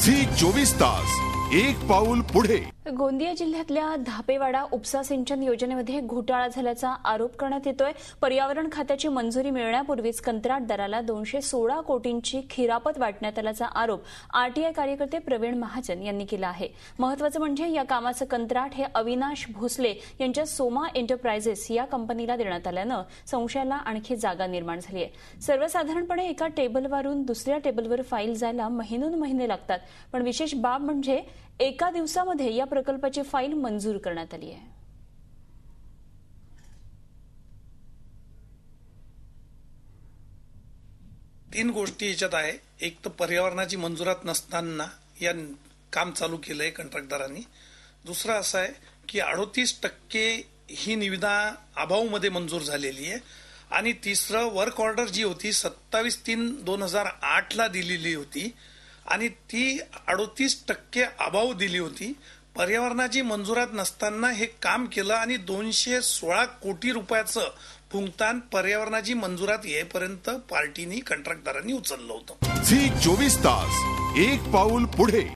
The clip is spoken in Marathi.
झी 24 तास एक पाऊल पुढे। गोंदिया जिल्ह्यातल्या धापेवाडा उपसा सिंचन योजनेमध्ये घोटाळा झाल्याचा आरोप करण्यात येतोय। पर्यावरण खात्याची मंजुरी मिळण्यापूर्वीच कंत्राटदाराला 216 कोटींची खिरापत वाटण्यात आल्याचा आरोप आरटीआय कार्यकर्ते प्रवीण महाजन यांनी केला आहे। महत्त्वाचं म्हणजे या कामाचं कंत्राट हे अविनाश भोसले यांच्या सोमा एंटरप्राइजेस या कंपनीला देण्यात आल्यानं संशयाला आणखी जागा निर्माण झाली आहे। सर्वसाधारणपणे एका टेबलवरून दुसऱ्या टेबलवर फाईल जायला महिने लागतात, पण विशेष बाब म्हणजे एका दिवसामध्ये या प्रकल्पाची फाईल मंजूर करण्यात आली आहे। तीन गोष्टी याच्यात आहे। एक तर पर्यावरणाची मंजुरात नसताना या काम चालू केलंय कंत्राटदारांनी। दुसरा असा आहे की 38% ही निविदा अभावमध्ये मंजूर झालेली आहे। आणि तिसरं वर्क ऑर्डर जी होती 27/3/2008 ला दिलेली होती आणि ती 38% अभाव दिली होती। पर्यावरणाची मंजुरात नसताना हे काम केलं आणि 216 कोटी रुपयाचं भुगतान पर्यावरणाची मंजुरात येईपर्यंत पार्टीनी कंत्राटदारांनी उचललं होतं। झी 24 तास एक पाऊल पुढे।